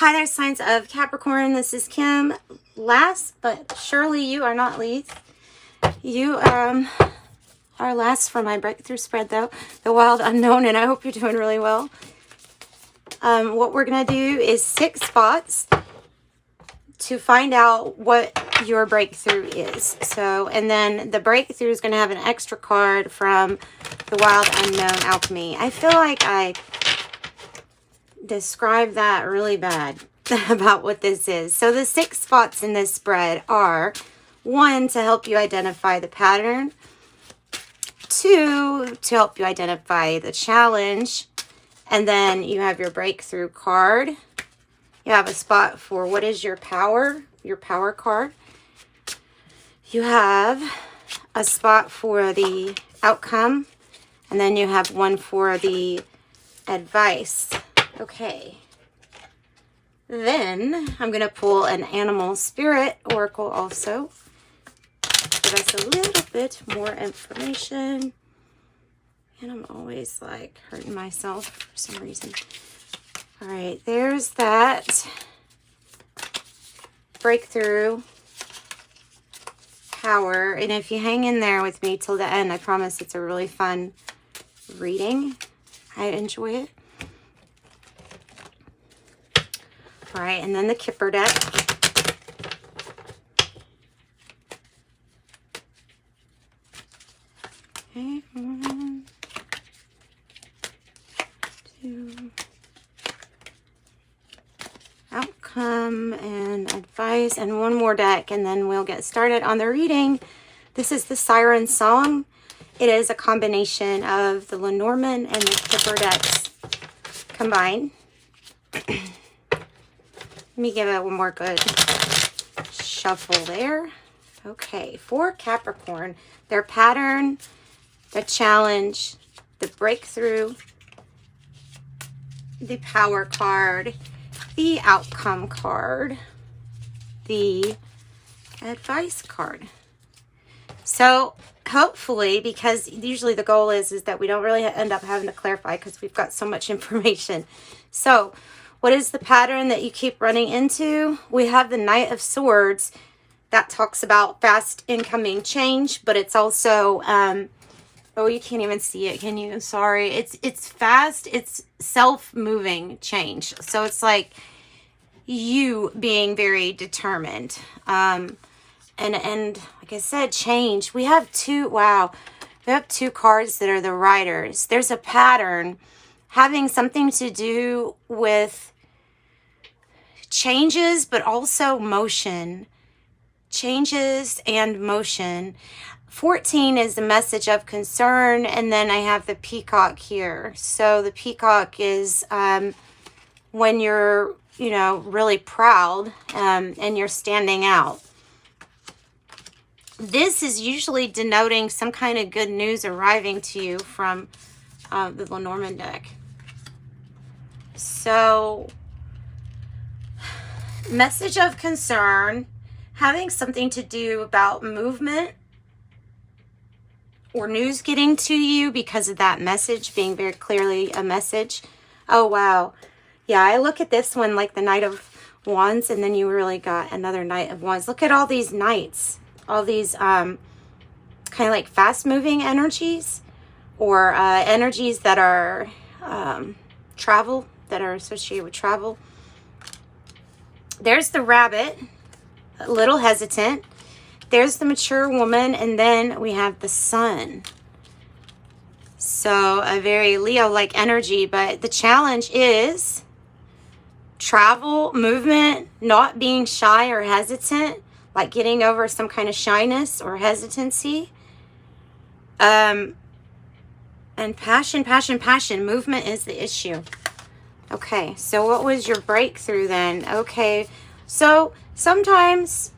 Hi there, signs of Capricorn. This is Kim. Last, but surely you are not least. You are last for my breakthrough spread, though. The Wild Unknown, and I hope you're doing really well. What we're going to do is 6 spots to find out what your breakthrough is. So, and then the breakthrough is going to have an extra card from the Wild Unknown Alchemy. I feel like I describe that really bad about what this is. So the 6 spots in this spread are 1, to help you identify the pattern, 2, to help you identify the challenge, and then you have your breakthrough card. You have a spot for what is your power card. You have a spot for the outcome, and then you have one for the advice. Okay, then I'm going to pull an animal spirit oracle also. Give us a little bit more information. And I'm always like hurting myself for some reason. All right, there's that breakthrough power. And if you hang in there with me till the end, I promise it's a really fun reading. I enjoy it. All right, and then the Kipper deck. Okay, 1, 2. Outcome and advice, and one more deck, and then we'll get started on the reading. This is the Siren Song. It is a combination of the Lenormand and the Kipper decks combined. Let me give it one more good shuffle there. Okay, for Capricorn, their pattern, the challenge, the breakthrough, the power card, the outcome card, the advice card. So hopefully, because usually the goal is that we don't really end up having to clarify because we've got so much information. So what is the pattern that you keep running into? We have the Knight of Swords. That talks about fast incoming change, but it's also, oh, you can't even see it, can you? Sorry. It's fast. It's self-moving change. So it's like you being very determined. And like I said, change. We have 2, wow. We have 2 cards that are the Riders. There's a pattern having something to do with changes, but also motion. Changes and motion. 14 is the message of concern, and then I have the Peacock here. So the Peacock is when you're, really proud and you're standing out. This is usually denoting some kind of good news arriving to you from the Lenormand deck. So, message of concern, having something to do about movement or news getting to you because of that message being very clearly a message. Oh, wow. Yeah, I look at this one like the Knight of Wands, and then you really got another Knight of Wands. Look at all these knights, all these kind of like fast-moving energies, or energies that are travel, that are associated with travel. There's the Rabbit, a little hesitant. There's the mature woman, and then we have the Sun. So a very Leo-like energy, but the challenge is travel, movement, not being shy or hesitant, like getting over some kind of shyness or hesitancy. And passion, passion, passion. Movement is the issue. Okay, so what was your breakthrough then? Okay, so sometimes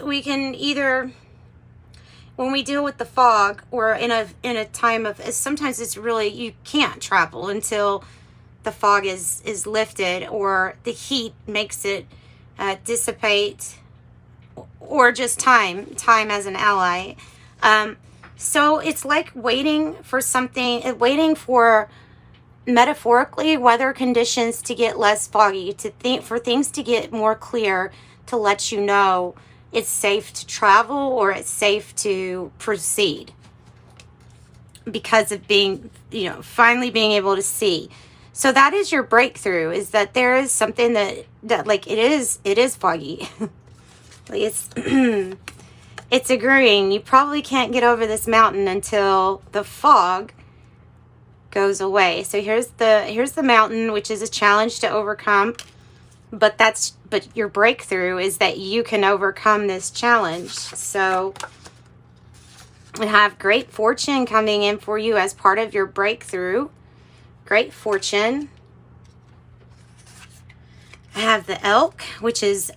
we can either, when we deal with the fog, or in a time of, sometimes it's really, you can't travel until the fog is lifted, or the heat makes it dissipate, or just time as an ally. So it's like waiting for something, waiting for metaphorically, weather conditions to get less foggy, for things to get more clear, to let you know it's safe to travel or it's safe to proceed because of being, you know, finally being able to see. So that is your breakthrough, is that there is something that like it is foggy. Like it's agreeing you probably can't get over this mountain until the fog goes away. So here's the mountain, which is a challenge to overcome, but your breakthrough is that you can overcome this challenge. So we have great fortune coming in for you as part of your breakthrough. Great fortune. I have the elk, which is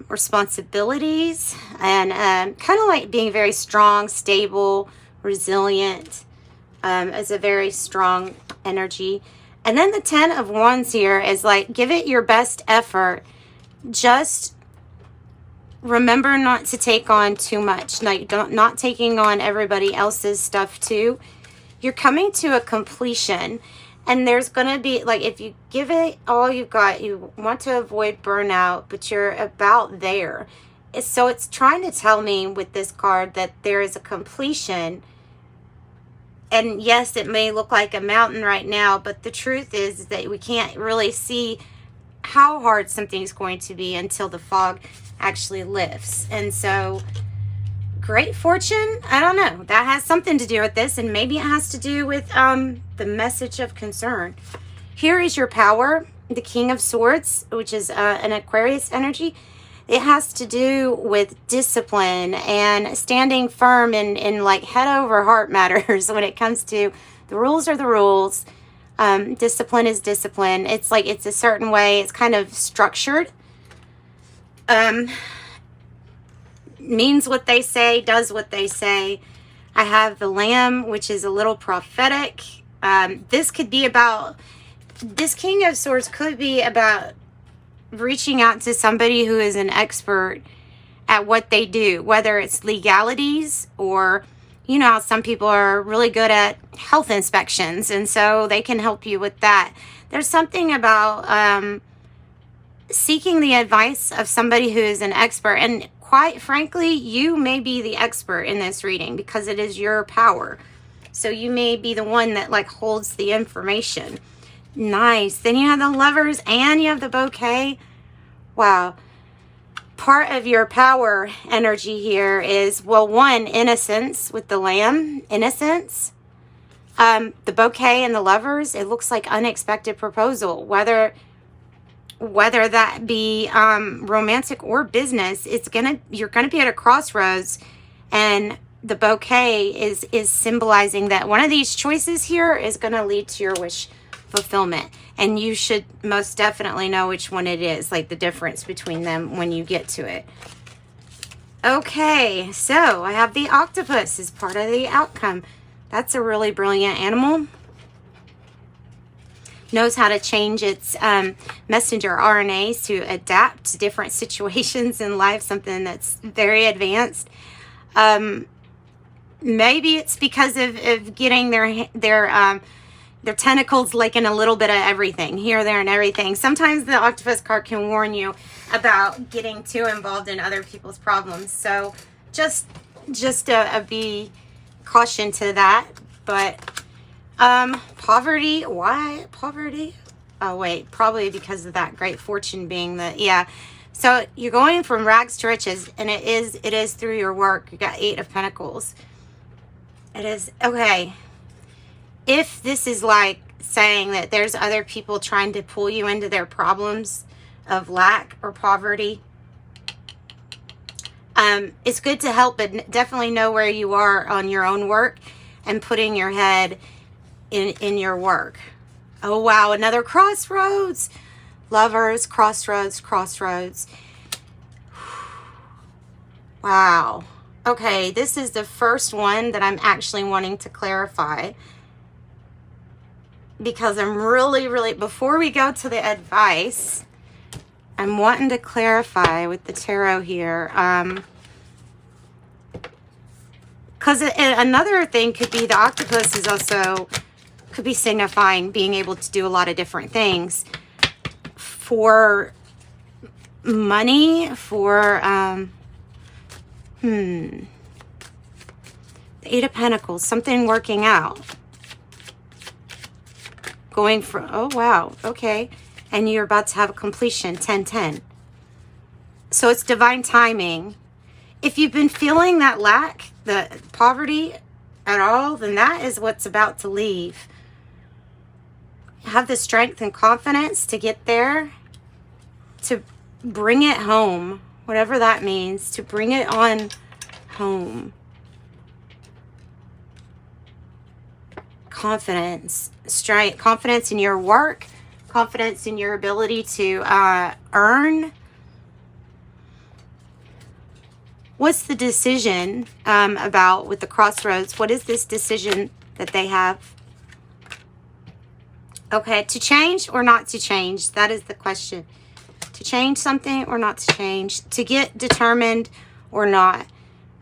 responsibilities and kind of like being very strong, stable, resilient. As a very strong energy. And then the 10 of Wands here is like, give it your best effort. Just remember not to take on too much. Like, not taking on everybody else's stuff too. You're coming to a completion. And there's going to be, like, if you give it all you've got, you want to avoid burnout, but you're about there. So it's trying to tell me with this card that there is a completion. And yes, it may look like a mountain right now, but the truth is that we can't really see how hard something's going to be until the fog actually lifts. And so, great fortune, I don't know. That has something to do with this, and maybe it has to do with the message of concern. Here is your power, the King of Swords, which is an Aquarius energy. It has to do with discipline and standing firm in like head over heart matters when it comes to the rules are the rules. Discipline is discipline. It's like it's a certain way. It's kind of structured. Means what they say, does what they say. I have the Lamb, which is a little prophetic. This could be about, this King of Swords could be about reaching out to somebody who is an expert at what they do, whether it's legalities or, you know, how some people are really good at health inspections, and so they can help you with that. There's something about seeking the advice of somebody who is an expert, and quite frankly, you may be the expert in this reading because it is your power. So you may be the one that like holds the information. Nice. Then you have the Lovers and you have the Bouquet. Wow. Part of your power energy here is, well, one, innocence with the Lamb. Innocence. The Bouquet and the Lovers, it looks like unexpected proposal. Whether that be romantic or business, you're gonna be at a crossroads, and the Bouquet is symbolizing that one of these choices here is gonna lead to your wish fulfillment, and you should most definitely know which one it is, like the difference between them when you get to it. Okay, so I have the octopus as part of the outcome. That's a really brilliant animal. Knows how to change its messenger RNAs to adapt to different situations in life, something that's very advanced. Maybe it's because of getting their tentacles like in a little bit of everything, here, there, and everything. Sometimes the octopus card can warn you about getting too involved in other people's problems. So just be caution to that. But poverty, why poverty? Oh wait, probably because of that great fortune being the, yeah. So you're going from rags to riches, and it is through your work. You got 8 of Pentacles. It is, okay. If this is like saying that there's other people trying to pull you into their problems of lack or poverty, it's good to help, but definitely know where you are on your own work and putting your head in your work. Oh wow, another crossroads. Lovers, crossroads, crossroads. Wow. Okay, this is the first one that I'm actually wanting to clarify, because I'm really, before we go to the advice, I'm wanting to clarify with the tarot here. Because another thing could be the octopus is also, could be signifying being able to do a lot of different things for money, for, the Eight of Pentacles, something working out. Going from, oh, wow, okay. And you're about to have a completion, 10-10. So it's divine timing. If you've been feeling that lack, the poverty at all, then that is what's about to leave. Have the strength and confidence to get there, to bring it home, whatever that means, to bring it on home. Confidence, strength, confidence in your work, confidence in your ability to earn. What's the decision about with the crossroads? What is this decision that they have? Okay, to change or not to change? That is the question. To change something or not to change? To get determined or not?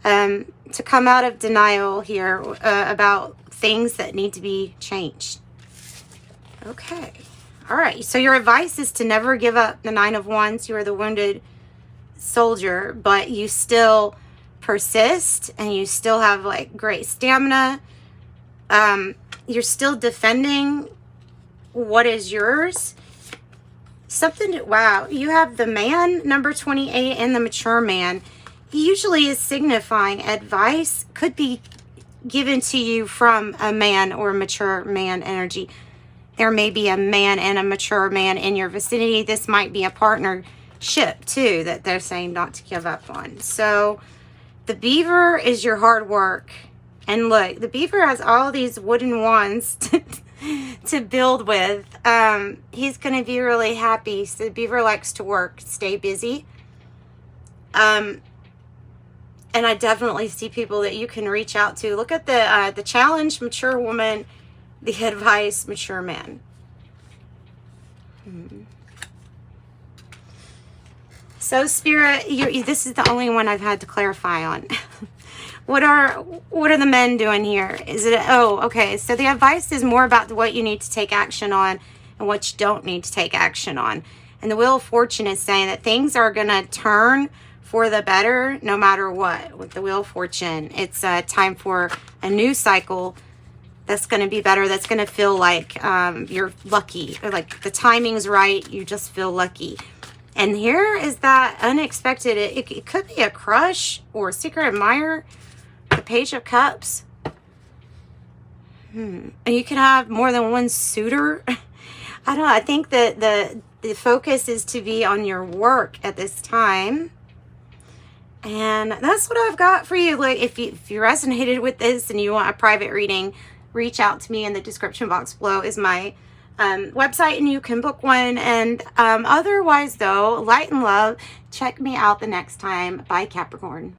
To come out of denial here about things that need to be changed. Okay. All right. So your advice is to never give up the Nine of Wands. You are the wounded soldier, but you still persist and you still have like great stamina. You're still defending what is yours. Wow. You have the man, number 28, and the mature man. He usually is signifying advice, could be given to you from a man or a mature man energy. There may be a man and a mature man in your vicinity. This might be a partnership too that they're saying not to give up on. So the beaver is your hard work. And look, the beaver has all these wooden wands to build with. He's going to be really happy. So the beaver likes to work, stay busy. And I definitely see people that you can reach out to. Look at the challenge, mature woman, the advice, mature man. So Spirit, this is the only one I've had to clarify on. What are the men doing here? Is it, oh, okay. So the advice is more about what you need to take action on and what you don't need to take action on. And the Wheel of Fortune is saying that things are going to turn for the better, no matter what. With the Wheel of Fortune, it's time for a new cycle that's going to be better. That's going to feel like you're lucky, or like the timing's right. You just feel lucky. And here is that unexpected. It could be a crush or a secret admirer. The Page of Cups. And you can have more than one suitor. I don't know. I think that the focus is to be on your work at this time. And that's what I've got for you. Like, if you resonated with this and you want a private reading, reach out to me in the description box below is my website, and you can book one. And otherwise, though, light and love. Check me out the next time. Bye, Capricorn.